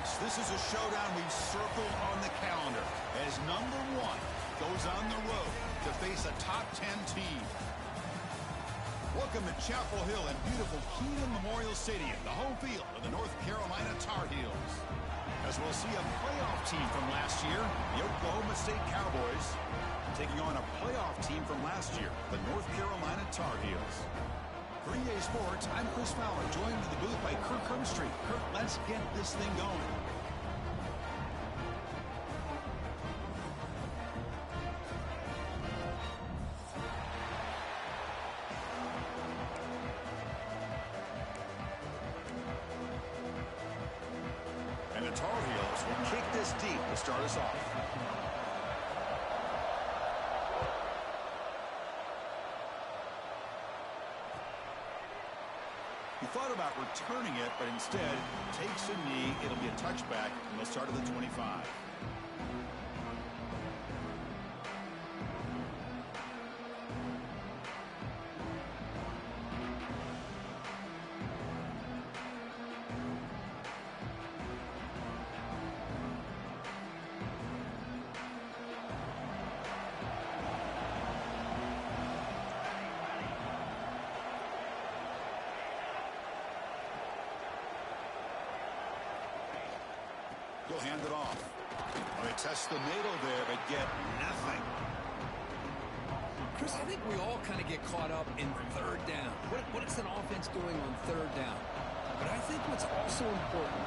Folks, this is a showdown we've circled on the calendar as number 1 goes on the road to face a top 10 team. Welcome to Chapel Hill and beautiful Kenan Memorial Stadium, the home field of the North Carolina Tar Heels. As we'll see a playoff team from last year, the Oklahoma State Cowboys, taking on a playoff team from last year, the North Carolina Tar Heels. For EA Sports, I'm Chris Fowler, joined in the booth by Kirk Herbstreit. Kirk, let's get this thing going. And the Tar Heels will kick this deep to start us off. He thought about returning it, but instead takes a knee. It'll be a touchback, and they'll start at the 25. He'll hand it off. Well, they test the middle there, but get nothing. Chris, I think we all kind of get caught up in third down. What is an offense doing on third down? But I think what's also important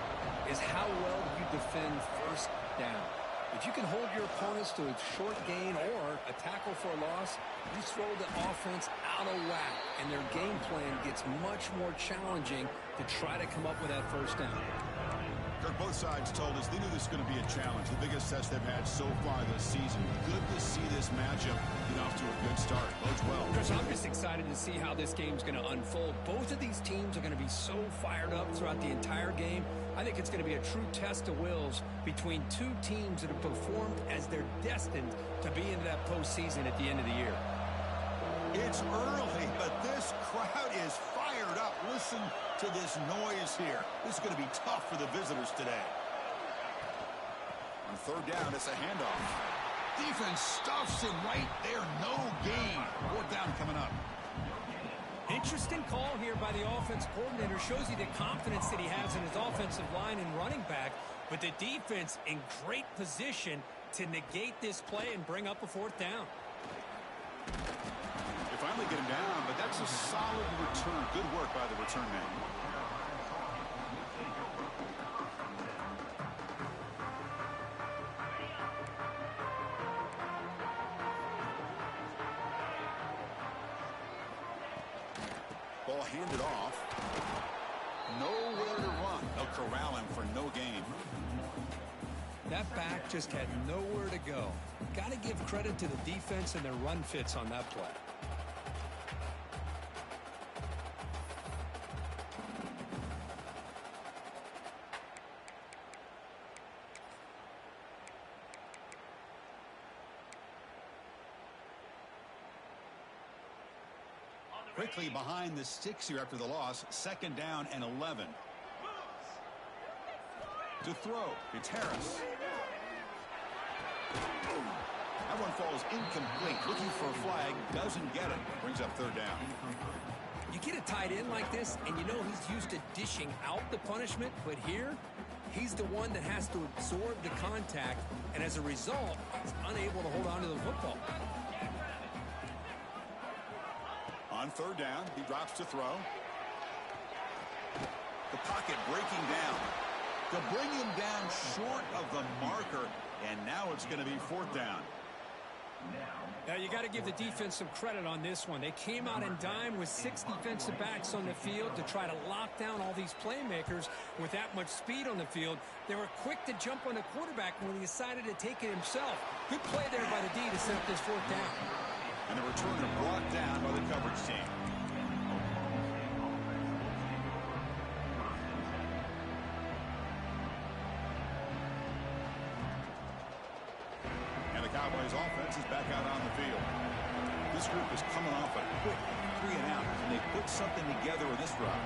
is how well you defend first down. If you can hold your opponents to a short gain or a tackle for a loss, you throw the offense out of whack, and their game plan gets much more challenging to try to come up with that first down. Kirk, both sides told us they knew this was going to be a challenge, the biggest test they've had so far this season. Good to see this matchup get off to a good start. Bodes well. Chris, I'm just excited to see how this game's going to unfold. Both of these teams are going to be so fired up throughout the entire game. I think it's going to be a true test of wills between two teams that have performed as they're destined to be into that postseason at the end of the year. It's early, but this crowd is fired up. Listen to this noise here. This is going to be tough for the visitors today. On third down, it's a handoff. Defense stuffs him right there. No gain. Fourth down coming up. Interesting call here by the offense coordinator. Shows you the confidence that he has in his offensive line and running back. But the defense in great position to negate this play and bring up a fourth down. They finally get him down, but that's a solid return. Good work by the return man. Ball handed off. Nowhere to run. They'll corral him for no gain. That back just had nowhere to go. Got to give credit to the defense and their run fits on that play. Quickly behind the sticks here after the loss. Second down and 11. To throw. It's Harris. That one falls incomplete. Looking for a flag. Doesn't get it. Brings up third down. You get a tight end like this, and you know he's used to dishing out the punishment. But here, he's the one that has to absorb the contact. And as a result, he's unable to hold on to the football. On third down, he drops to throw. The pocket breaking down. They'll bring him down short of the marker, and now it's going to be fourth down. Now, you got to give the defense some credit on this one. They came out in dime with 6 defensive backs on the field to try to lock down all these playmakers with that much speed on the field. They were quick to jump on the quarterback when he decided to take it himself. Good play there by the D to set up this fourth down. And the returner brought down by the coverage team. And the Cowboys offense is back out on the field. This group is coming off a quick 3 and out, and they put something together with this drive.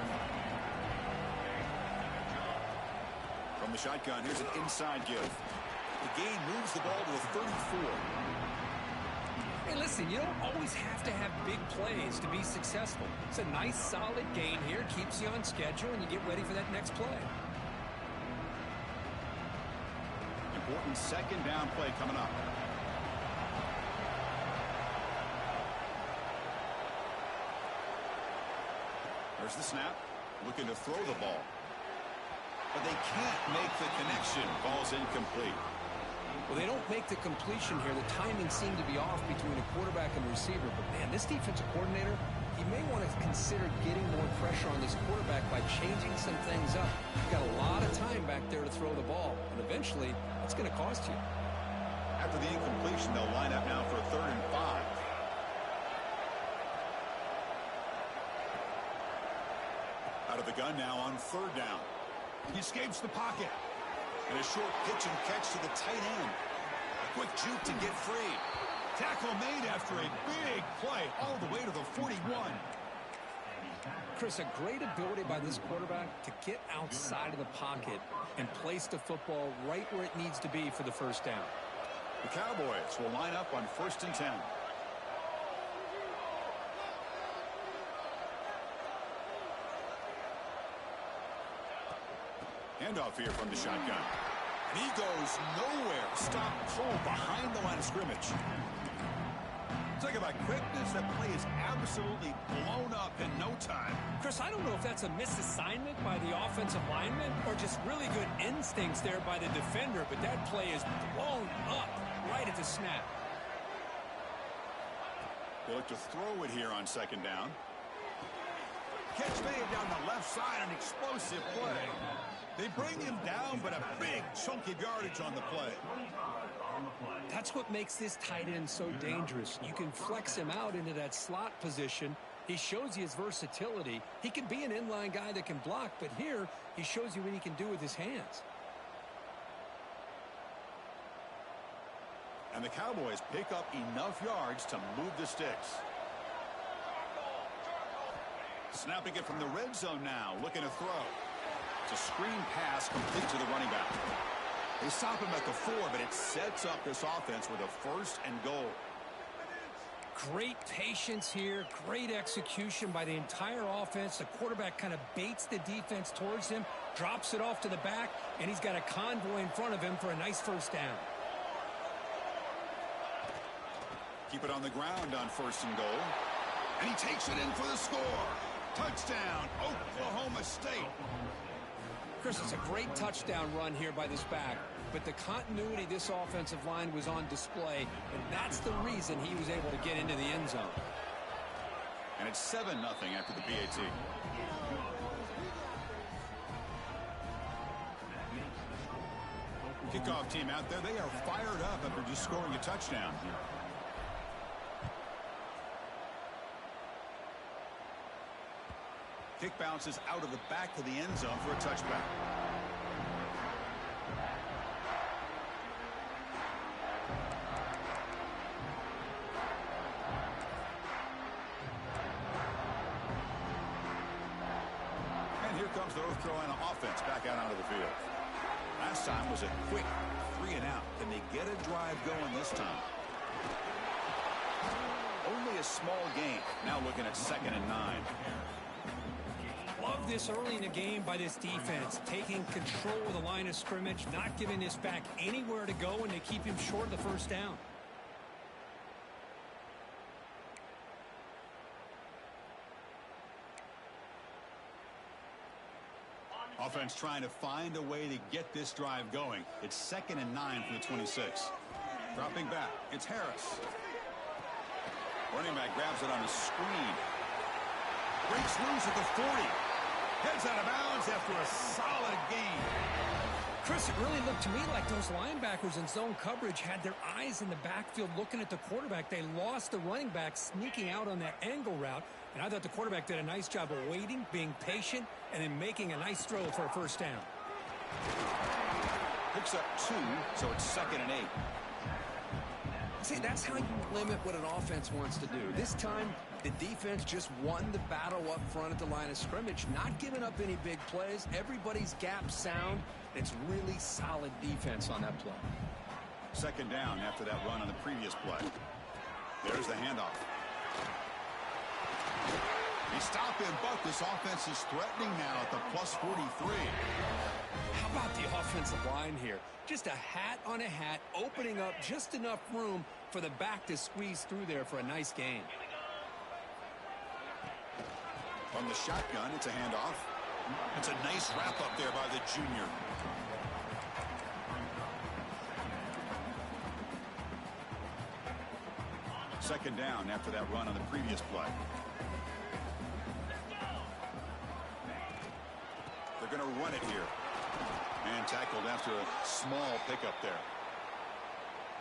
From From the shotgun, here's an inside give. The gain moves the ball to the 34. Hey, listen, you don't always have to have big plays to be successful. It's a nice, solid gain here. Keeps you on schedule, and you get ready for that next play. Important second down play coming up. There's the snap. Looking to throw the ball. But they can't make the connection. Ball's incomplete. Well, they don't make the completion here. The timing seemed to be off between a quarterback and a receiver. But, man, this defensive coordinator, he may want to consider getting more pressure on this quarterback by changing some things up. You've got a lot of time back there to throw the ball. And eventually, that's going to cost you. After the incompletion, they'll line up now for a 3rd and 5. Out of the gun now on 3rd down. He escapes the pocket. And a short pitch and catch to the tight end. A quick juke to get free. Tackle made after a big play all the way to the 41. Chris, a great ability by this quarterback to get outside of the pocket and place the football right where it needs to be for the first down. The Cowboys will line up on 1st and 10. Handoff here from the shotgun. And he goes nowhere. Stop cold behind the line of scrimmage. Talk about quickness. That play is absolutely blown up in no time. Chris, I don't know if that's a misassignment by the offensive lineman or just really good instincts there by the defender, but that play is blown up right at the snap. They look to throw it here on 2nd down. Catch made down the left side, an explosive play. They bring him down, but a big chunk of yardage on the play. That's what makes this tight end so dangerous. You can flex him out into that slot position. He shows you his versatility. He can be an inline guy that can block, but here he shows you what he can do with his hands. And the Cowboys pick up enough yards to move the sticks. Snapping it from the red zone now, looking to throw. It's a screen pass complete to the running back. They stop him at the 4, but it sets up this offense with a 1st and goal. Great patience here, great execution by the entire offense. The quarterback kind of baits the defense towards him, drops it off to the back, and he's got a convoy in front of him for a nice 1st down. Keep it on the ground on 1st and goal. And he takes it in for the score. Touchdown, Oklahoma State. Chris, it's a great touchdown run here by this back, but the continuity of this offensive line was on display, and that's the reason he was able to get into the end zone. And it's 7-0 after the PAT. Kickoff team out there, they are fired up after just scoring a touchdown. Kick bounces out of the back of the end zone for a touchback. And here comes the North Carolina offense back out onto the field. Last time was a quick 3-and-out. Can they get a drive going this time? Only a small gain. Now looking at 2nd and 9. Love this early in the game by this defense, taking control of the line of scrimmage, not giving this back anywhere to go, and they keep him short of the 1st down. Offense trying to find a way to get this drive going. It's 2nd and 9 from the 26. Dropping back, it's Harris. Running back grabs it on a screen. Breaks loose at the 40. Heads out of bounds after a solid gain. Chris, it really looked to me like those linebackers in zone coverage had their eyes in the backfield looking at the quarterback. They lost the running back sneaking out on that angle route, and I thought the quarterback did a nice job of waiting, being patient, and then making a nice throw for a 1st down. Picks up 2, so it's 2nd and 8. say that's how you limit what an offense wants to do. This time, the defense just won the battle up front at the line of scrimmage, not giving up any big plays. Everybody's gap sound. It's really solid defense on that play. Second down after that run on the previous play. There's the handoff. He stopped him, but this offense is threatening now at the plus 43. How about the offensive line here? Just a hat on a hat, opening up just enough room for the back to squeeze through there for a nice gain. From the shotgun, it's a handoff. It's a nice wrap up there by the junior. Second down after that run on the previous play. They're going to run it here. And tackled after a small pickup there.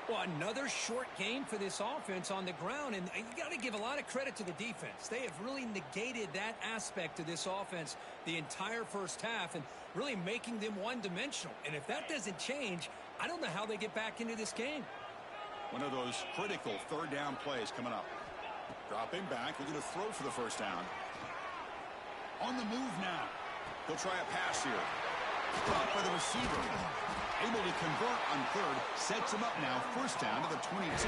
Well, another short game for this offense on the ground, and you got to give a lot of credit to the defense. They have really negated that aspect of this offense the entire first half and really making them one-dimensional. And if that doesn't change, I don't know how they get back into this game. One of those critical third down plays coming up. Dropping back, looking to throw for the first down. On the move now. He'll try a pass here. Caught by the receiver. Able to convert on third. Sets him up now. First down to the 22.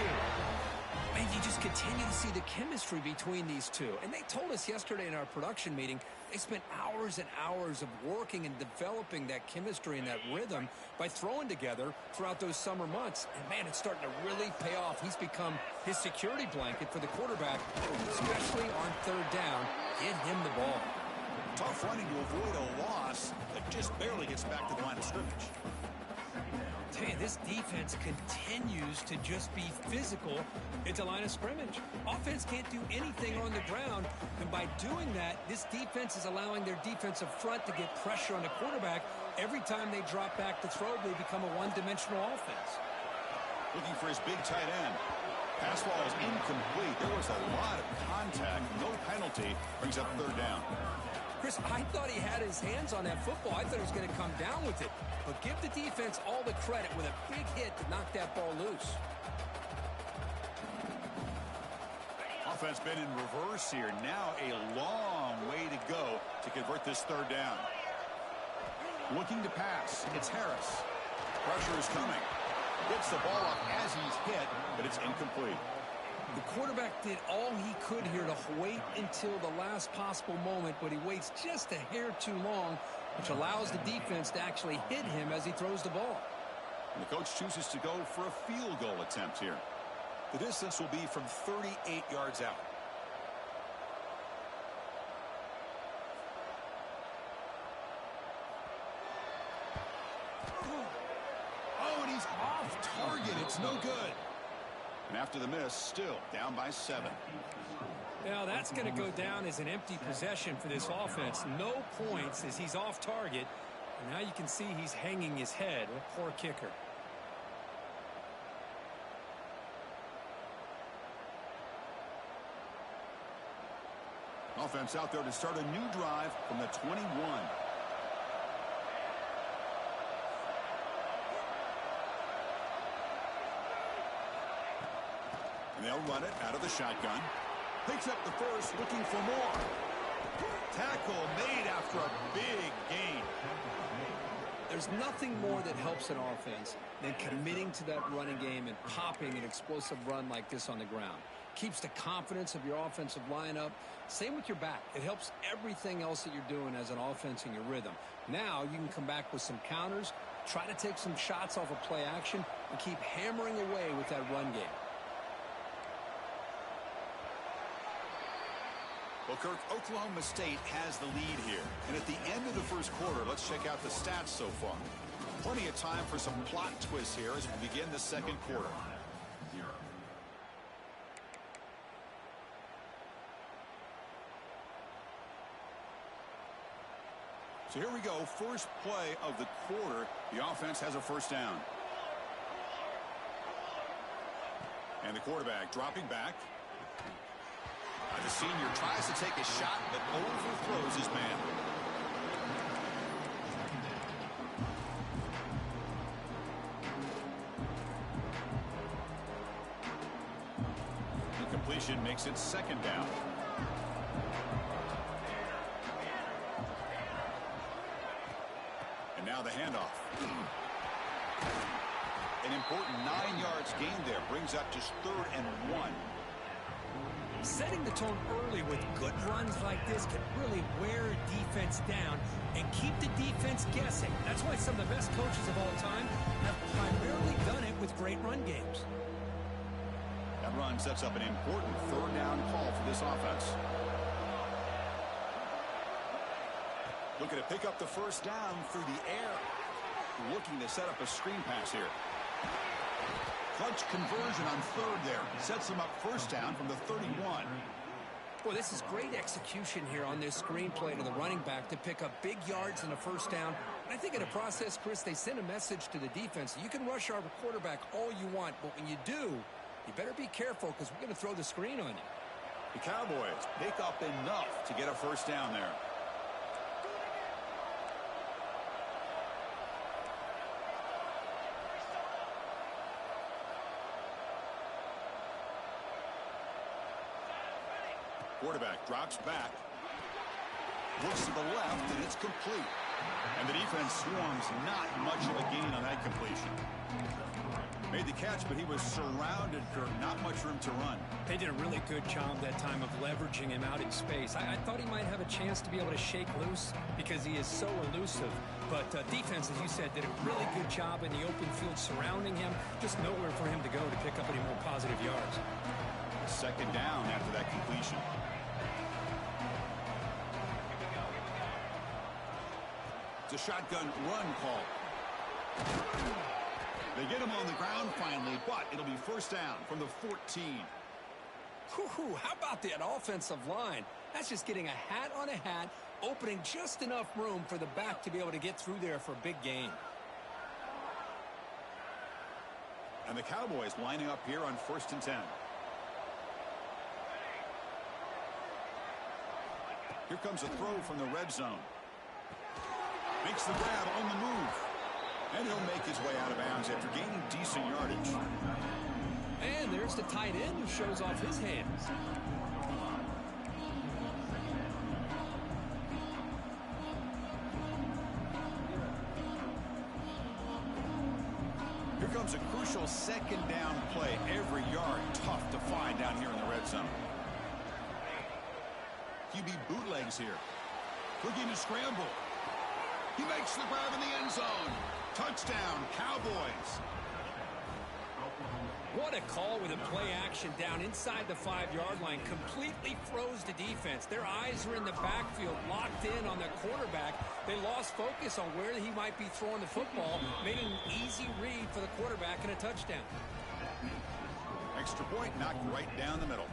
Man, you just continue to see the chemistry between these two. And they told us yesterday in our production meeting, they spent hours and hours of working and developing that chemistry and that rhythm by throwing together throughout those summer months. And, man, it's starting to really pay off. He's become his security blanket for the quarterback, especially on third down. Get him the ball. Tough running to avoid a loss that just barely gets back to the line of scrimmage. Tell you, this defense continues to just be physical at the line of scrimmage. Offense can't do anything on the ground, and by doing that, this defense is allowing their defensive front to get pressure on the quarterback. Every time they drop back to throw, they become a one-dimensional offense. Looking for his big tight end. Pass ball is incomplete. There was a lot of contact. No penalty. Brings up third down. Chris, I thought he had his hands on that football. I thought he was going to come down with it. But give the defense all the credit with a big hit to knock that ball loose. Offense been in reverse here. Now a long way to go to convert this third down. Looking to pass. It's Harris. Pressure is coming. Gets the ball up as he's hit, but it's incomplete. The quarterback did all he could here to wait until the last possible moment, but he waits just a hair too long, which allows the defense to actually hit him as he throws the ball. And the coach chooses to go for a field goal attempt here. The distance will be from 38 yards out. Oh, and he's off target. It's no good. And after the miss, still down by 7. Now that's going to go down as an empty possession for this offense. No points as he's off target. And now you can see he's hanging his head. A poor kicker. Offense out there to start a new drive from the 21. And they'll run it out of the shotgun. Picks up the first, looking for more. Tackle made after a big gain. There's nothing more that helps an offense than committing to that running game and popping an explosive run like this on the ground. Keeps the confidence of your offensive lineup. Same with your back. It helps everything else that you're doing as an offense in your rhythm. Now you can come back with some counters, try to take some shots off of play action, and keep hammering away with that run game. Well, Kirk, Oklahoma State has the lead here. And at the end of the first quarter, let's check out the stats so far. Plenty of time for some plot twists here as we begin the second quarter. So here we go. First play of the quarter. The offense has a first down. And the quarterback dropping back. The senior tries to take a shot, but overthrows his man. makes it second down. And now the handoff. An important 9 yards gained there. Brings up just 3rd and 1. Setting the tone early with good runs like this can really wear a defense down and keep the defense guessing. That's why some of the best coaches of all time have primarily done it with great run games. That run sets up an important 3rd down call for this offense. Looking to pick up the 1st down through the air. Looking to set up a screen pass here. Clutch conversion on 3rd there. Sets them up 1st down from the 31. Boy, this is great execution here on this screen play to the running back to pick up big yards and a 1st down. And I think in the process, Chris, they send a message to the defense. You can rush our quarterback all you want, but when you do, you better be careful because we're going to throw the screen on you. The Cowboys pick up enough to get a 1st down there. Quarterback drops back. Looks to the left, and it's complete. And the defense swarms not much of a gain on that completion. Made the catch, but he was surrounded, Kirk. Not much room to run. They did a really good job that time of leveraging him out in space. I thought he might have a chance to be able to shake loose because he is so elusive. But defense, as you said, did a really good job in the open field surrounding him. Just nowhere for him to go to pick up any more positive yards. 2nd down after that completion. It's a shotgun run call. They get him on the ground finally, but it'll be 1st down from the 14. Whew, how about that offensive line? That's just getting a hat on a hat, opening just enough room for the back to be able to get through there for a big gain. And the Cowboys lining up here on 1st and 10. Here comes a throw from the red zone. Makes the grab on the move. And he'll make his way out of bounds after gaining decent yardage. And there's the tight end who shows off his hands. Here comes a crucial 2nd down play. Every yard tough to find down here in the red zone. QB bootlegs here. Looking to scramble. He makes the grab in the end zone. Touchdown, Cowboys. What a call with a play action down inside the 5-yard line. Completely froze the defense. Their eyes are in the backfield, locked in on the quarterback. They lost focus on where he might be throwing the football. Made an easy read for the quarterback and a touchdown. Extra point knocked right down the middle.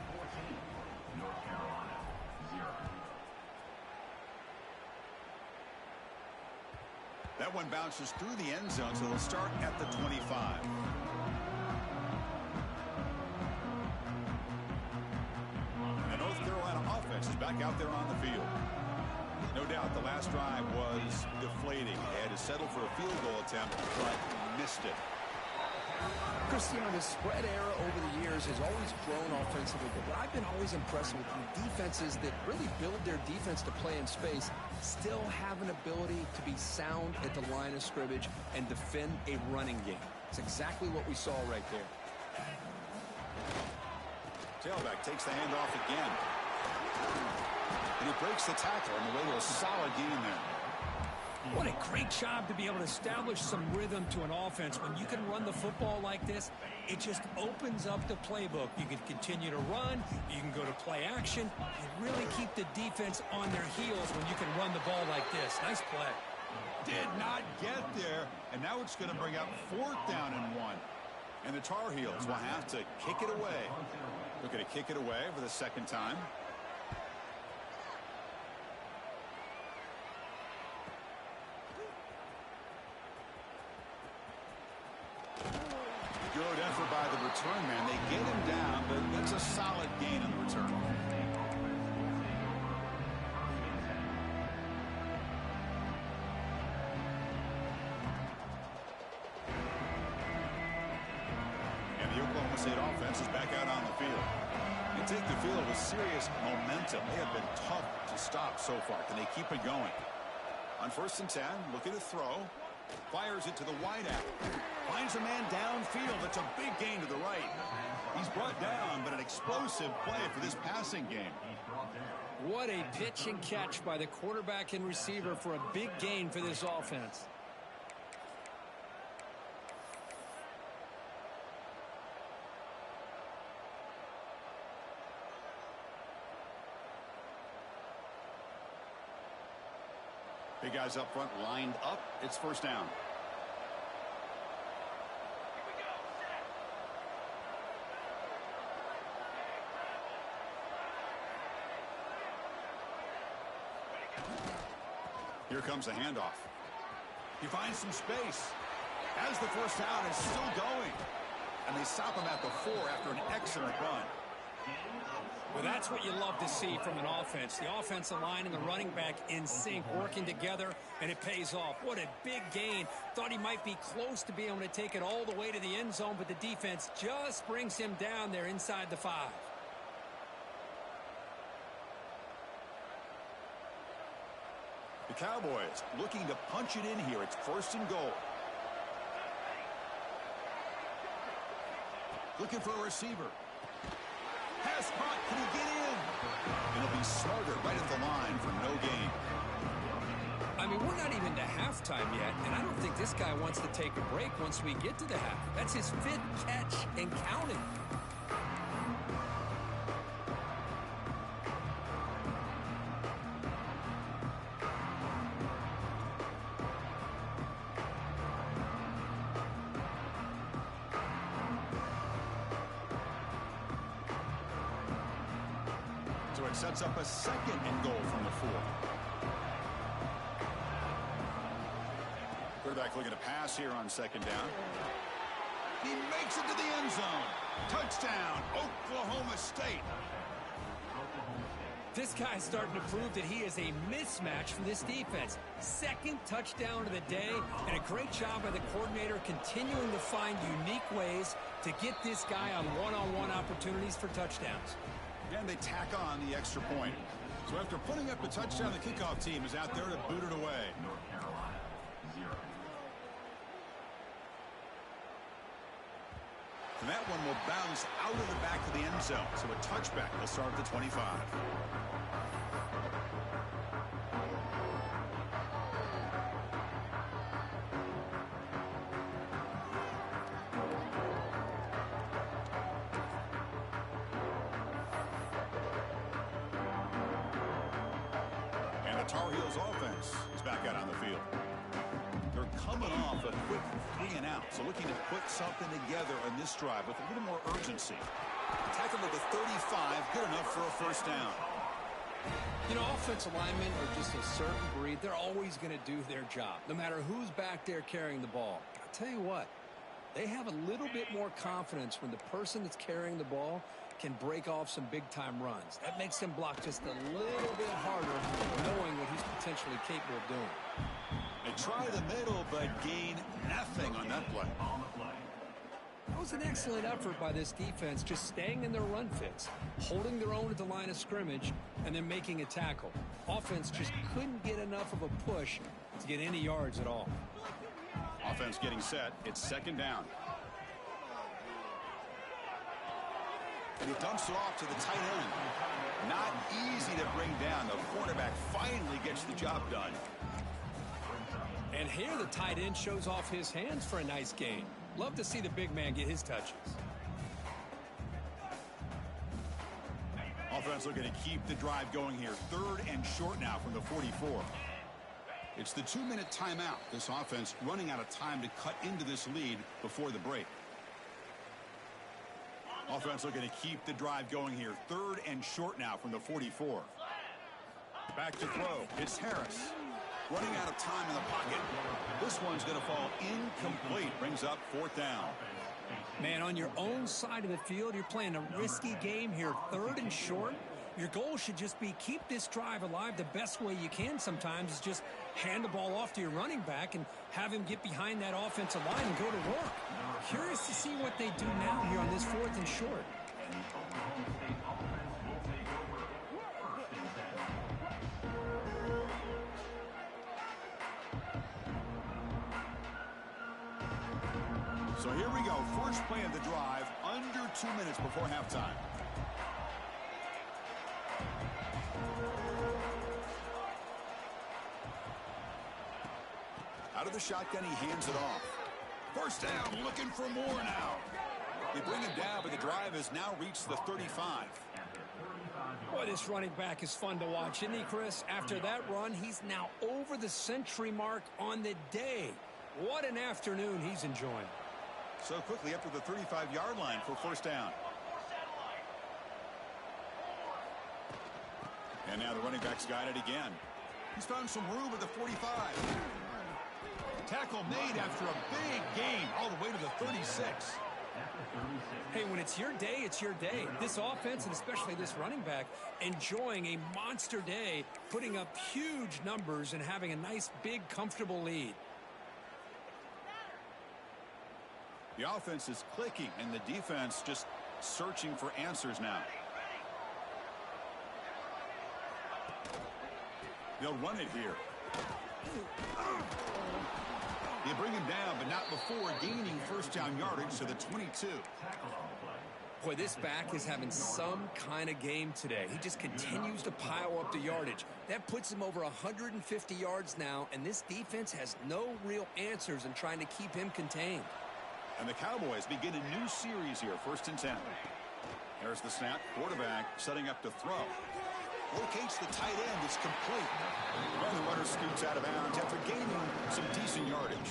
That one bounces through the end zone, so they'll start at the 25. And the North Carolina offense is back out there on the field. No doubt the last drive was deflating. They had to settle for a field goal attempt, but missed it. Cristiano, the spread era over the years has always grown offensively, but I've been always impressed with defenses that really build their defense to play in space, still have an ability to be sound at the line of scrimmage and defend a running game. It's exactly what we saw right there. Tailback takes the handoff again. And he breaks the tackle on the way to a solid gain there. What a great job to be able to establish some rhythm to an offense. When you can run the football like this, it just opens up the playbook. You can continue to run, you can go to play action, and really keep the defense on their heels when you can run the ball like this. Nice play. Did not get there, and now it's going to bring up 4th down and 1. And the Tar Heels will have to kick it away. Looking to kick it away for the 2nd time. Good effort by the return man. They get him down, but that's a solid gain on the return. And the Oklahoma State offense is back out on the field. In take the field with serious momentum. They have been tough to stop so far. Can they keep it going? On 1st and 10, looking to throw. Fires it to the wideout. Finds a man downfield. That's a big gain to the right. He's brought down, but an explosive play for this passing game. What a pitch and catch by the quarterback and receiver for a big gain for this offense. Big guys up front lined up. It's 1st down. Here comes a handoff. He finds some space. As the 1st down is still going. And they stop him at the 4 after an excellent run. Well, that's what you love to see from an offense. The offensive line and the running back in sync, working together, and it pays off. What a big gain. Thought he might be close to being able to take it all the way to the end zone, but the defense just brings him down there inside the 5. The Cowboys looking to punch it in here. It's 1st and goal. Looking for a receiver. Pass caught. Can he get in? And he'll be smarter right at the line for no gain. I mean, we're not even to halftime yet, and I don't think this guy wants to take a break once we get to the half. That's his 5th catch and counting. So it sets up a 2nd and goal from the 4. Quarterback looking to pass here on 2nd down. He makes it to the end zone. Touchdown, Oklahoma State. This guy's starting to prove that he is a mismatch for this defense. 2nd touchdown of the day, and a great job by the coordinator continuing to find unique ways to get this guy on one-on-one opportunities for touchdowns. And they tack on the extra point. So after putting up the touchdown, the kickoff team is out there to boot it away. And that one will bounce out of the back of the end zone. So a touchback will start at the 25. Tar Heels offense is back out on the field. They're coming off a quick 3 and out, so looking to put something together on this drive with a little more urgency. Tackle to the 35, good enough for a 1st down. You know, offensive linemen are just a certain breed. They're always going to do their job, no matter who's back there carrying the ball. I'll tell you what, they have a little bit more confidence when the person that's carrying the ball can break off some big-time runs. That makes them block just a little bit harder, knowing what he's potentially capable of doing. They try the middle, but gain nothing on that play. That was an excellent effort by this defense, just staying in their run fits, holding their own at the line of scrimmage, and then making a tackle. Offense just couldn't get enough of a push to get any yards at all. Offense getting set. It's 2nd down. And he dumps it off to the tight end. Not easy to bring down. The cornerback finally gets the job done. And here the tight end shows off his hands for a nice gain. Love to see the big man get his touches. Offense looking to keep the drive going here. 3rd and short now from the 44. It's the 2-minute timeout. This offense running out of time to cut into this lead before the break. Offense looking to keep the drive going here. 3rd and short now from the 44. Back to throw. It's Harris. Running out of time in the pocket. This one's going to fall incomplete. Brings up 4th down. Man, on your own side of the field, you're playing a risky game here. 3rd and short. Your goal should just be keep this drive alive the best way you can sometimes is just hand the ball off to your running back and have him get behind that offensive line and go to work. Curious to see what they do now here on this 4th and short. So here we go. First play of the drive, under 2 minutes before halftime. Out of the shotgun, he hands it off. First down, looking for more now. They bring him down, but the drive has now reached the 35. Boy, this running back is fun to watch, isn't he, Chris? After that run, he's now over the century mark on the day. What an afternoon he's enjoying. So quickly up to the 35-yard line for first down. And now the running back's got it again. He's found some room at the 45. Tackle made after a big gain all the way to the 36. Hey, when it's your day, it's your day. This offense, and especially this running back, enjoying a monster day, putting up huge numbers and having a nice, big, comfortable lead. The offense is clicking, and the defense just searching for answers now. They'll run it here. They bring him down, but not before gaining first down yardage to the 22. Boy, this back is having some kind of game today. He just continues to pile up the yardage. That puts him over 150 yards now, and this defense has no real answers in trying to keep him contained. And the Cowboys begin a new series here, 1st and 10. There's the snap, quarterback setting up to throw. Locates the tight end, it's complete. Well, the runner scoots out of bounds after gaining some decent yardage.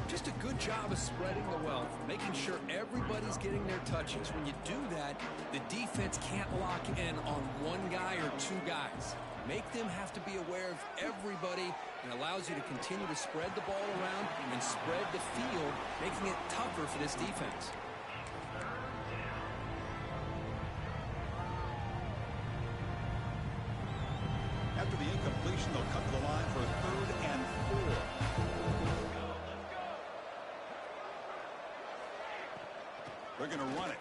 Just a good job of spreading the wealth, making sure everybody's getting their touches. When you do that, the defense can't lock in on one guy or two guys. Make them have to be aware of everybody, and allows you to continue to spread the ball around and spread the field, making it tougher for this defense. After the incompletion, they'll cut to the line for 3rd and 4. They're going to run it.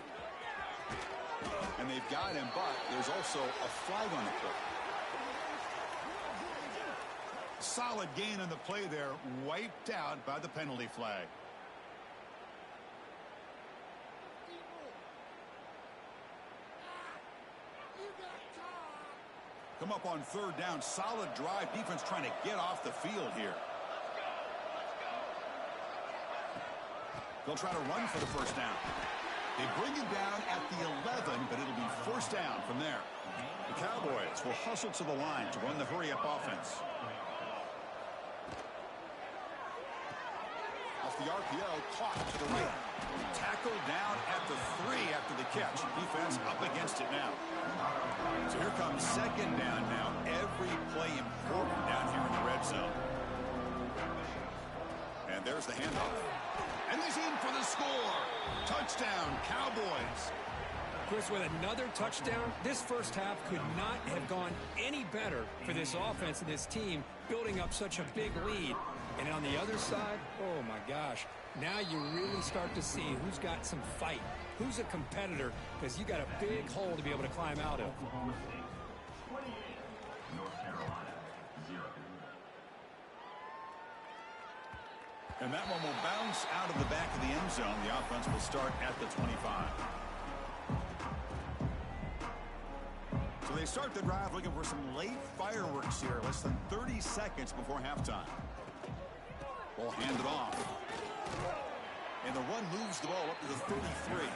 And they've got him, but there's also a flag on the play. Solid gain on the play there, wiped out by the penalty flag. Come up on 3rd down. Solid drive. Defense trying to get off the field here. They'll try to run for the first down. They bring him down at the 11, but it'll be 1st down from there. The Cowboys will hustle to the line to run the hurry-up offense. Off the RPO, caught to the right. Tackled down at the 3 after the catch. Defense up against it now. So here comes 2nd down now. Every play important down here in the red zone. And there's the handoff. And he's in for the score. Touchdown, Cowboys. Chris, with another touchdown, this first half could not have gone any better for this offense and this team, building up such a big lead. And on the other side, oh my gosh, now you really start to see who's got some fight, who's a competitor, because you got a big hole to be able to climb out of. And that one will bounce out of the back of the end zone. The offense will start at the 25. So they start the drive looking for some late fireworks here. Less than 30 seconds before halftime. Ball handed off. And the run moves the ball up to the 33.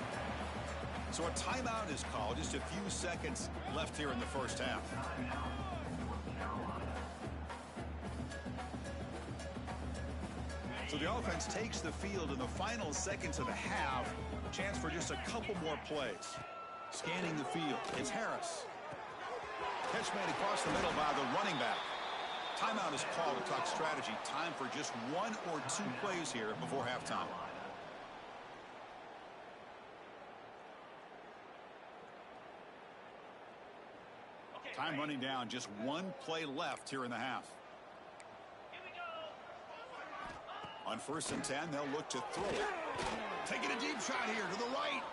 So a timeout is called. Just a few seconds left here in the first half. So the offense takes the field in the final seconds of the half. Chance for just a couple more plays. Scanning the field. It's Harris. Catch made across the middle by the running back. Timeout is called to talk strategy. Time for just 1 or 2 plays here before halftime. Time running down. Just 1 play left here in the half. On 1st and 10, they'll look to throw it. Taking a deep shot here to the right.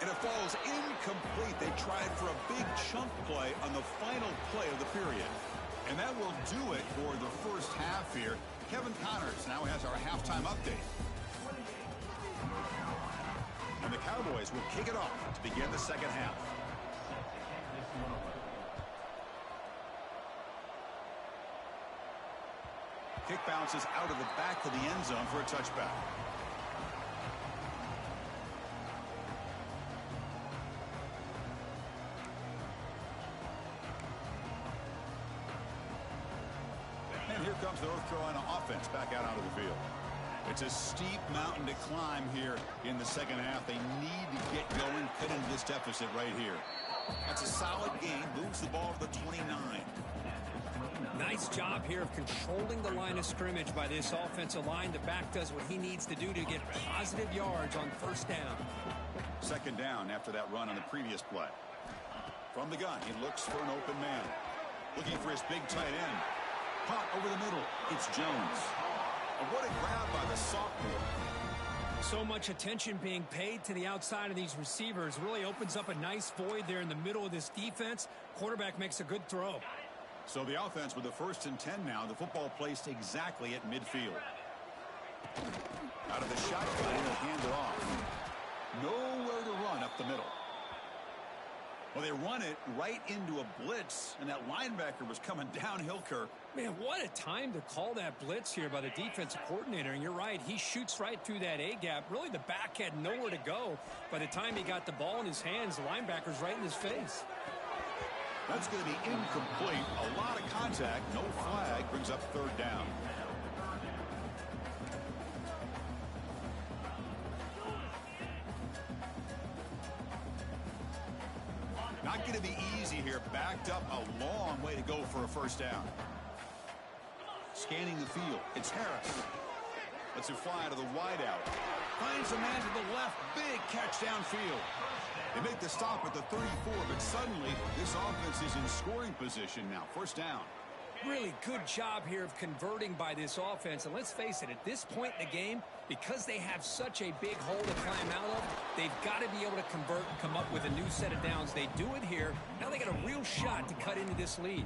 And it falls incomplete. They tried for a big chunk play on the final play of the period. And that will do it for the first half here. Kevin Connors now has our halftime update. And the Cowboys will kick it off to begin the second half. Kick bounces out of the back of the end zone for a touchback. And here comes the North Carolina offense back out onto the field. It's a steep mountain to climb here in the second half. They need to get going, cut into this deficit right here. That's a solid gain. Moves the ball to the 29. Nice job here of controlling the line of scrimmage by this offensive line. The back does what he needs to do to get positive yards on first down. Second down after that run on the previous play. From the gun, he looks for an open man. Looking for his big tight end. Caught over the middle. It's Jones. And what a grab by the sophomore. So much attention being paid to the outside of these receivers. Really opens up a nice void there in the middle of this defense. Quarterback makes a good throw. So the offense with the 1st and 10 now. The football placed exactly at midfield. Out of the shotgun, he'll hand it off. Nowhere to run up the middle. Well, they run it right into a blitz, and that linebacker was coming downhill, Kirk. Man, what a time to call that blitz here by the defensive coordinator. And you're right, he shoots right through that A-gap. Really, the back had nowhere to go. By the time he got the ball in his hands, the linebacker's right in his face. That's going to be incomplete. A lot of contact. No flag. Brings up third down. Not going to be easy here. Backed up a long way to go for a first down. Scanning the field. It's Harris. Lets it fly to the wideout. Finds a man to the left. Big catch downfield. They make the stop at the 34, but suddenly this offense is in scoring position now. First down. Really good job here of converting by this offense. And let's face it, at this point in the game, because they have such a big hole to climb out of, they've got to be able to convert and come up with a new set of downs. They do it here. Now they got a real shot to cut into this lead.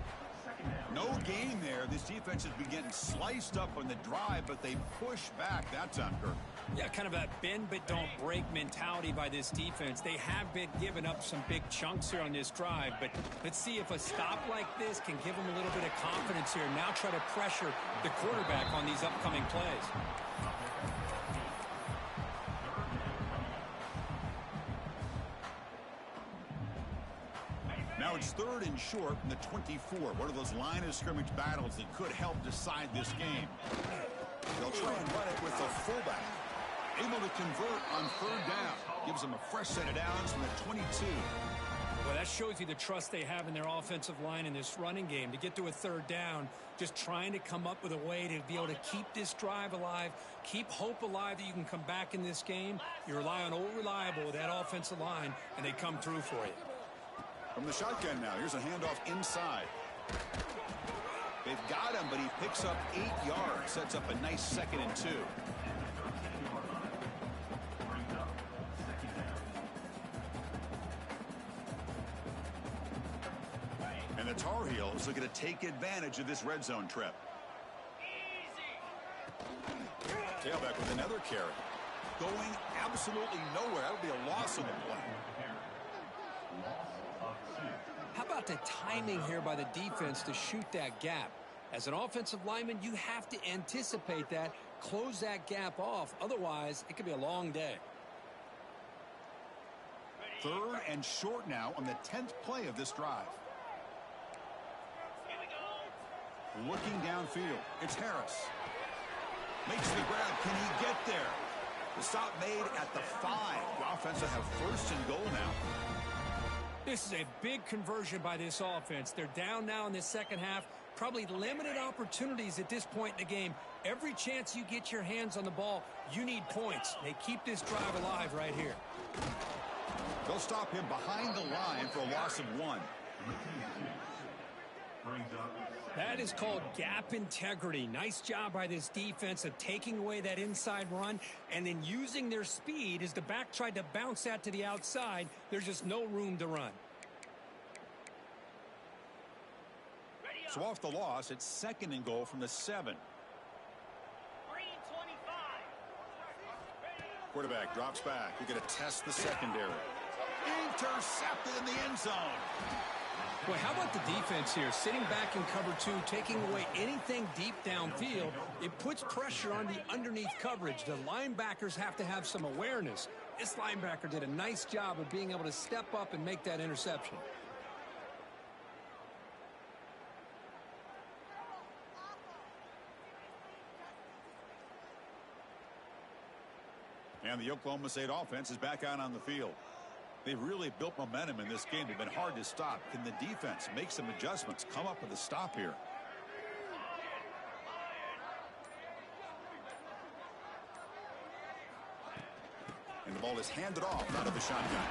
No gain there. This defense has been getting sliced up on the drive, but they push back that time, Kirk. Yeah, kind of a bend but don't break mentality by this defense. They have been giving up some big chunks here on this drive, but let's see if a stop like this can give them a little bit of confidence here. Now try to pressure the quarterback on these upcoming plays. Now it's 3rd and short from the 24. One of those line of scrimmage battles that could help decide this game. They'll try and run it with the fullback. Able to convert on 3rd down. Gives them a fresh set of downs from the 22. Well, that shows you the trust they have in their offensive line in this running game. To get to a 3rd down, just trying to come up with a way to be able to keep this drive alive, keep hope alive that you can come back in this game. You rely on Old Reliable with that offensive line, and they come through for you. From the shotgun now, here's a handoff inside. They've got him, but he picks up 8 yards. Sets up a nice 2nd and 2. And the Tar Heels are going to take advantage of this red zone trip. Tailback with another carry. Going absolutely nowhere. That'll be a loss on the play. How about the timing here by the defense to shoot that gap? As an offensive lineman, you have to anticipate that, close that gap off. Otherwise, it could be a long day. 3rd and short now on the 10th play of this drive. Looking downfield. It's Harris. Makes the grab. Can he get there? The stop made at the 5. The offense will have 1st and goal now. This is a big conversion by this offense. They're down now in the second half. Probably limited opportunities at this point in the game. Every chance you get your hands on the ball, you need points. They keep this drive alive right here. They'll stop him behind the line for a loss of 1. That is called gap integrity. Nice job by this defense of taking away that inside run and then using their speed as the back tried to bounce that to the outside. There's just no room to run. So off the loss, it's 2nd and goal from the 7. Quarterback drops back. We're going to test the secondary. Intercepted in the end zone. Boy, how about the defense here? Sitting back in cover two, taking away anything deep downfield. It puts pressure on the underneath coverage. The linebackers have to have some awareness. This linebacker did a nice job of being able to step up and make that interception. And the Oklahoma State offense is back out on the field. They've really built momentum in this game. They've been hard to stop. Can the defense make some adjustments, come up with a stop here? And the ball is handed off out of the shotgun.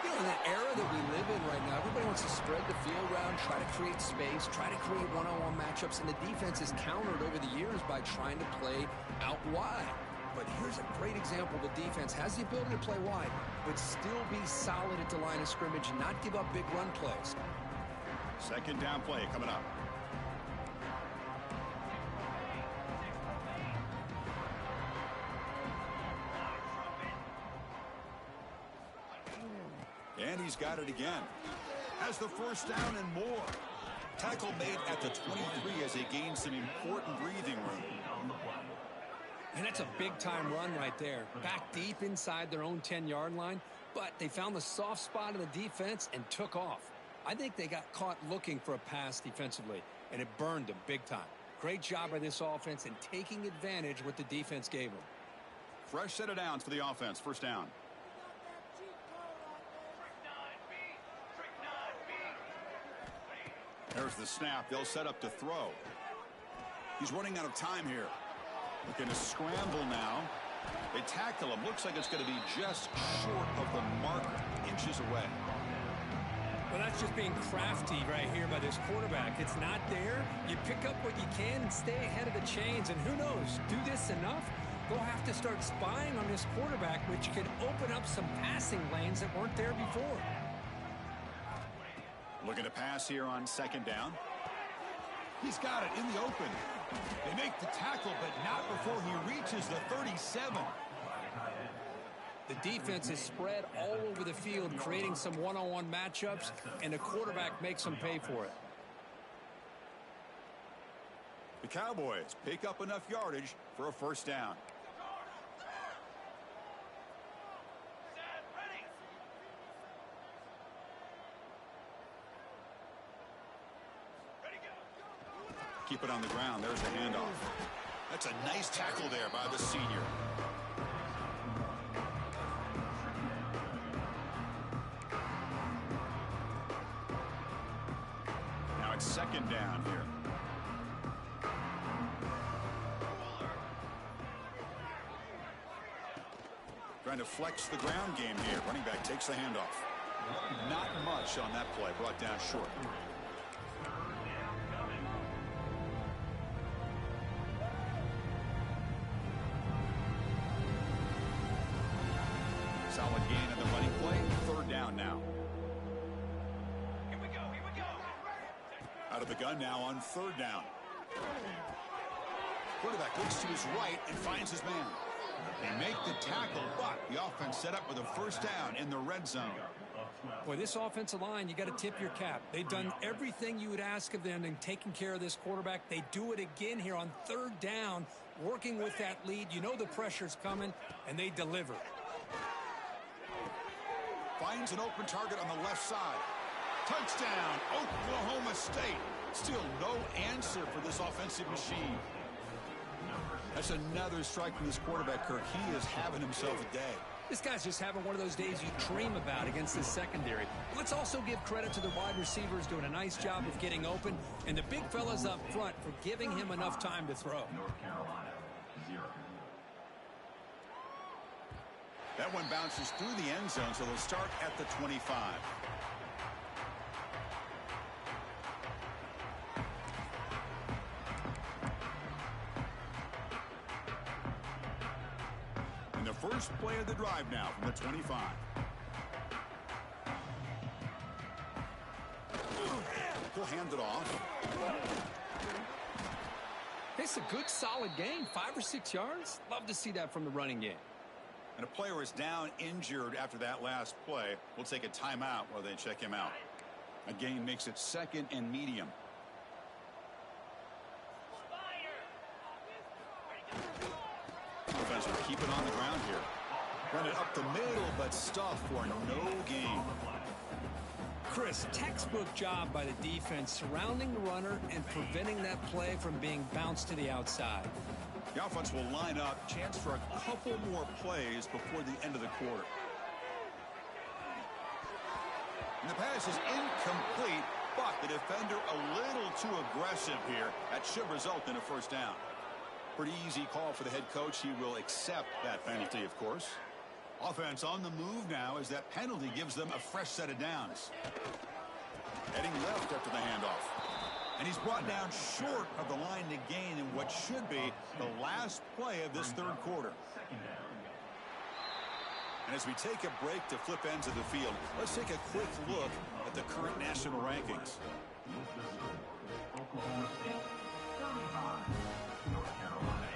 You know, in the era that we live in right now, everybody wants to spread the field around, try to create space, try to create one-on-one matchups, and the defense is countered over the years by trying to play out wide. But here's a great example. The defense has the ability to play wide, but still be solid at the line of scrimmage and not give up big run plays. Second down play coming up. And he's got it again. Has the first down and more. Tackle made at the 23 as they gain some important breathing room. And that's a big-time run right there. Back deep inside their own 10-yard line, but they found the soft spot in the defense and took off. I think they got caught looking for a pass defensively, and it burned them big time. Great job by this offense in taking advantage what the defense gave them. Fresh set of downs for the offense. First down. There's the snap. They'll set up to throw. He's running out of time here. Looking to scramble now. They tackle him. Looks like it's going to be just short of the marker, inches away. Well, that's just being crafty right here by this quarterback. It's not there. You pick up what you can and stay ahead of the chains. And who knows, do this enough, they'll have to start spying on this quarterback, which could open up some passing lanes that weren't there before. Looking to pass here on second down. He's got it in the open. They make the tackle, but not before he reaches the 37. The defense is spread all over the field, creating some one-on-one matchups, and the quarterback makes them pay for it. The Cowboys pick up enough yardage for a first down. Keep it on the ground. There's the handoff. That's a nice tackle there by the senior. Now it's second down here. Trying to flex the ground game here. Running back takes the handoff. Not much on that play. Brought down short. Solid gain in the running play. Third down now. Here we go. Out of the gun now on third down. Quarterback looks to his right and finds his man. They make the tackle, but the offense set up with a first down in the red zone. Boy, this offensive line, you got to tip your cap. They've done everything you would ask of them in taking care of this quarterback. They do it again here on third down, working with that lead. You know the pressure's coming, and they deliver. Finds an open target on the left side. Touchdown, Oklahoma State. Still no answer for this offensive machine. That's another strike from this quarterback, Kirk. He is having himself a day. This guy's just having one of those days you dream about against this secondary. Let's also give credit to the wide receivers doing a nice job of getting open, and the big fellas up front for giving him enough time to throw. That one bounces through the end zone, so they'll start at the 25. And the first play of the drive now from the 25. He'll hand it off. It's a good, solid game. 5 or 6 yards. Love to see that from the running game. And a player is down injured after that last play. We'll take a timeout while they check him out. A gain makes it 2nd and medium. Offense will keep it on the ground here. Run it up the middle, but stuff for no gain. Chris, textbook job by the defense surrounding the runner and preventing that play from being bounced to the outside. The offense will line up. Chance for a couple more plays before the end of the quarter. And the pass is incomplete, but the defender a little too aggressive here. That should result in a first down. Pretty easy call for the head coach. He will accept that penalty, of course. Offense on the move now as that penalty gives them a fresh set of downs. Heading left after the handoff. And he's brought down short of the line to gain in what should be the last play of this third quarter. And as we take a break to flip ends of the field, let's take a quick look at the current national rankings.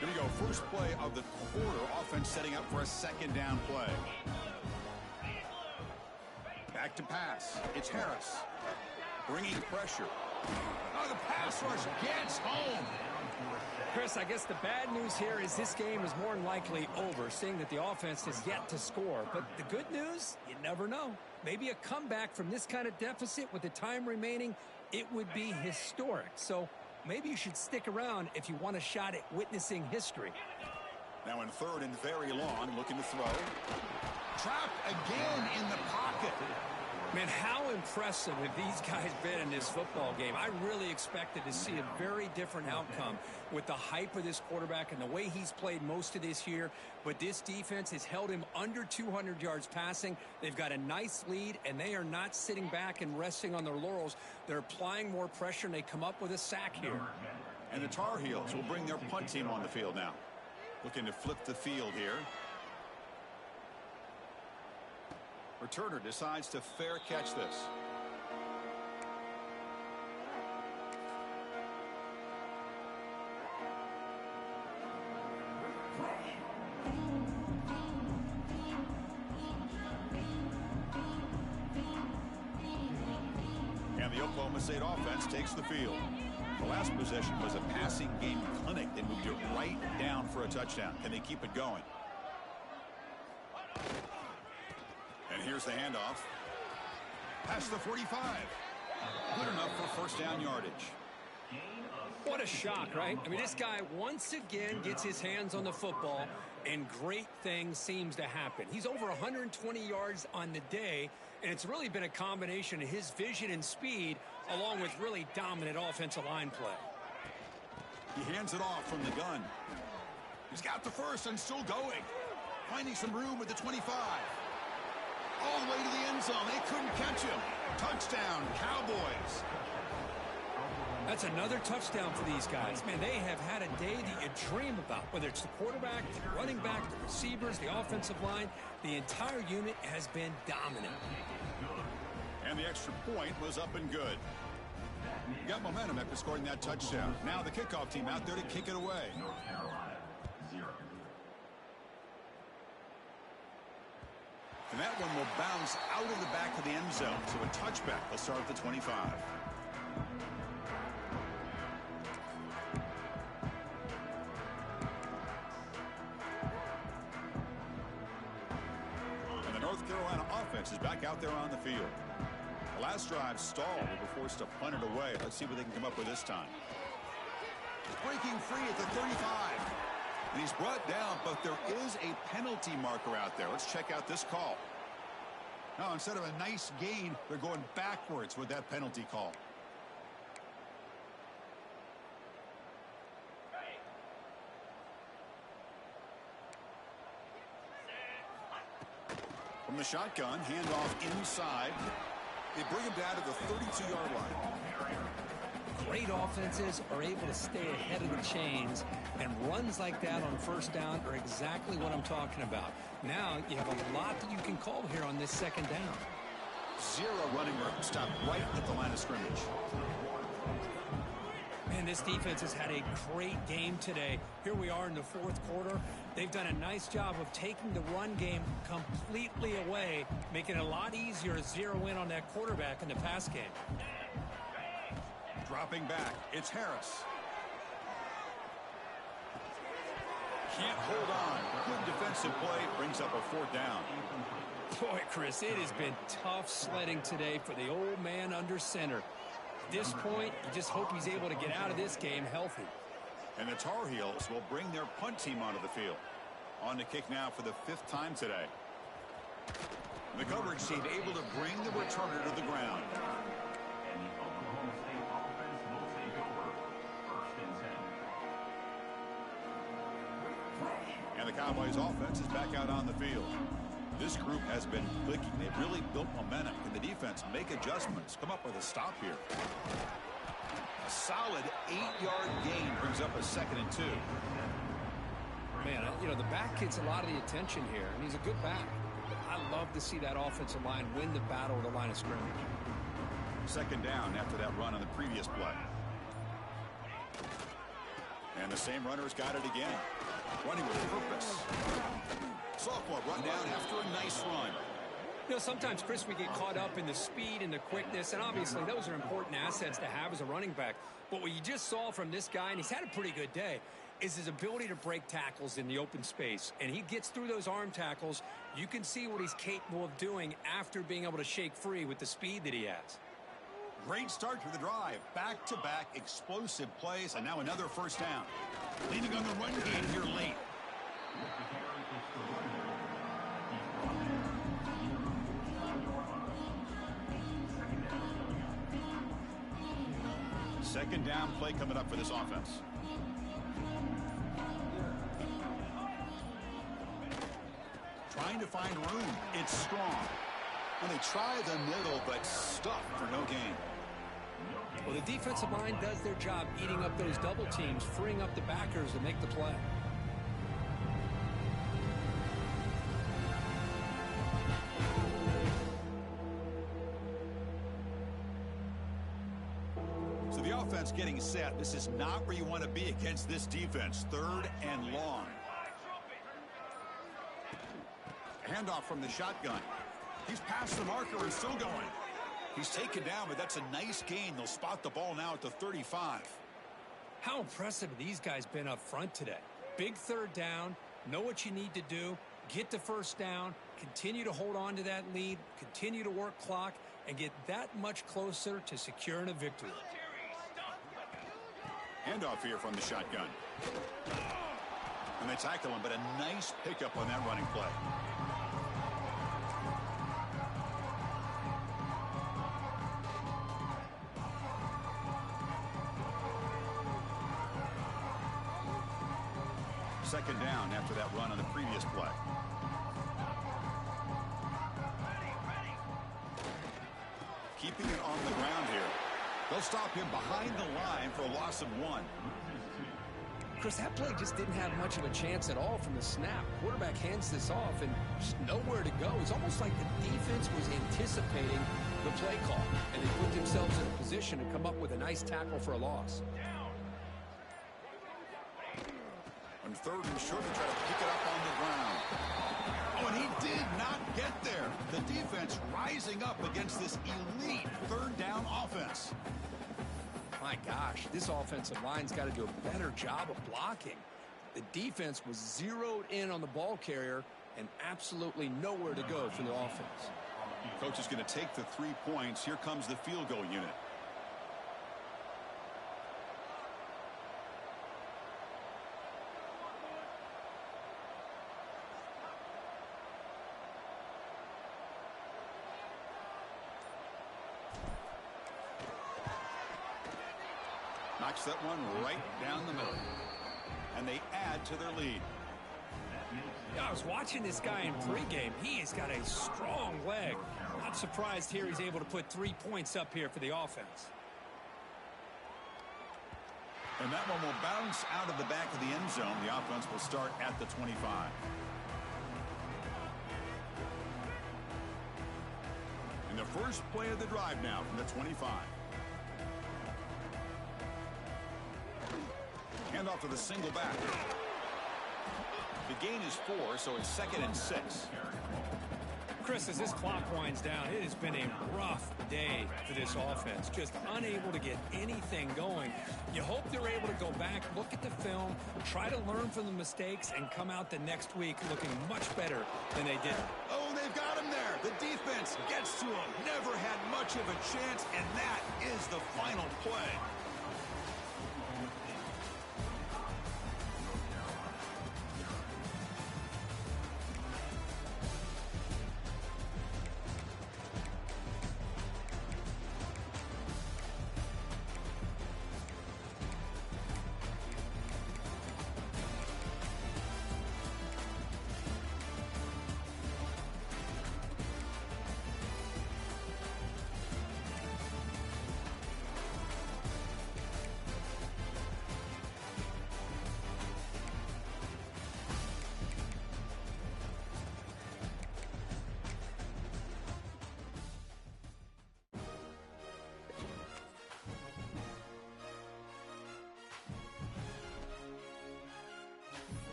Here we go. First play of the quarter. Offense setting up for a second down play. Back to pass. It's Harris. Bringing pressure. Oh, the pass rush gets home. Chris, I guess the bad news here is this game is more than likely over, seeing that the offense has yet to score. But the good news, you never know. Maybe a comeback from this kind of deficit with the time remaining, it would be historic. So maybe you should stick around if you want a shot at witnessing history. Now in 3rd and very long, looking to throw. Trapped again in the pocket. Man, how impressive have these guys been in this football game? I really expected to see a very different outcome with the hype of this quarterback and the way he's played most of this year. But this defense has held him under 200 yards passing. They've got a nice lead, and they are not sitting back and resting on their laurels. They're applying more pressure, and they come up with a sack here. And the Tar Heels will bring their punt team on the field now. Looking to flip the field here. Returner decides to fair catch this. And the Oklahoma State offense takes the field. The last possession was a passing game clinic. They moved it right down for a touchdown. Can they keep it going? And here's the handoff. Past the 45. Good enough for first down yardage. What a shock, right? I mean, this guy once again gets his hands on the football, and great things seems to happen. He's over 120 yards on the day, and it's really been a combination of his vision and speed along with really dominant offensive line play. He hands it off from the gun. He's got the first and still going. Finding some room at the 25. All the way to the end zone. They couldn't catch him. Touchdown, Cowboys. That's another touchdown for these guys. Man, they have had a day that you dream about, whether it's the quarterback, the running back, the receivers, the offensive line. The entire unit has been dominant. And the extra point was up and good. Got momentum after scoring that touchdown. Now the kickoff team out there to kick it away. And that one will bounce out of the back of the end zone. So a touchback. They'll start at the 25. And the North Carolina offense is back out there on the field. The last drive stalled. They were forced to punt it away. Let's see what they can come up with this time. Breaking free at the 35. And he's brought down, but there is a penalty marker out there. Let's check out this call. Now, instead of a nice gain, they're going backwards with that penalty call. From the shotgun, handoff inside. They bring him down to the 32-yard line. Great offenses are able to stay ahead of the chains, and runs like that on first down are exactly what I'm talking about. Now you have a lot that you can call here on this second down. Zero running room. Stop right at the line of scrimmage. Man, this defense has had a great game today. Here we are in the fourth quarter. They've done a nice job of taking the run game completely away, making it a lot easier to zero in on that quarterback in the pass game. Dropping back, it's Harris. Can't hold on. Good defensive play, brings up a fourth down. Boy, Chris, it has been tough sledding today for the old man under center. At this point, you just hope he's able to get out of this game healthy. And the Tar Heels will bring their punt team onto the field. On to kick now for the 5th time today. The coverage team able to bring the returner to the ground. And the Cowboys offense is back out on the field. This group has been clicking. They've really built momentum. Can the defense make adjustments? Come up with a stop here. A solid 8-yard gain brings up a 2nd and 2. Man, you know, the back gets a lot of the attention here, and he's a good back. But I love to see that offensive line win the battle at the line of scrimmage. 2nd down after that run on the previous play. And the same runner's got it again. Running with purpose. Sophomore run down after a nice run. You know, sometimes, Chris, we get caught up in the speed and the quickness, and obviously those are important assets to have as a running back. But what you just saw from this guy, and he's had a pretty good day, is his ability to break tackles in the open space. And he gets through those arm tackles. You can see what he's capable of doing after being able to shake free with the speed that he has. Great start to the drive. Back-to-back explosive plays, and now another 1st down. Leaning on the run game here late. Second down play coming up for this offense. Trying to find room. It's strong. When they try the middle, but stuffed for no gain. Well, the defensive line does their job eating up those double teams, freeing up the backers to make the play. So the offense getting set. This is not where you want to be against this defense. 3rd and long. Handoff from the shotgun. He's past the marker and still going. He's taken down, but that's a nice gain. They'll spot the ball now at the 35. How impressive have these guys been up front today? Big 3rd down, know what you need to do, get the 1st down, continue to hold on to that lead, continue to work clock, and get that much closer to securing a victory. Handoff here from the shotgun. And they tackle him, but a nice pickup on that running play. Second down after that run on the previous play. Keeping it on the ground here. They'll stop him behind the line for a loss of 1. Chris, that play just didn't have much of a chance at all from the snap. Quarterback hands this off and just nowhere to go. It's almost like the defense was anticipating the play call, and they put themselves in a position to come up with a nice tackle for a loss. On 3rd and short, to try to pick it up on the ground. Oh, and he did not get there. The defense rising up against this elite 3rd down offense. My gosh, this offensive line's got to do a better job of blocking. The defense was zeroed in on the ball carrier and absolutely nowhere to go for the offense. Coach is going to take the 3 points. Here comes the field goal unit. Knocks that one right down the middle. And they add to their lead. Yeah, I was watching this guy in pregame. He has got a strong leg. Not surprised here he's able to put 3 points up here for the offense. And that one will bounce out of the back of the end zone. The offense will start at the 25. And the first play of the drive now from the 25. handoff to the single back. The gain is 4, so it's 2nd and 6. Chris, as this clock winds down, it has been a rough day for this offense. Just unable to get anything going. You hope they're able to go back, look at the film, try to learn from the mistakes, and come out the next week looking much better than they did. Oh, they've got him there. The defense gets to him. Never had much of a chance, and that is the final play.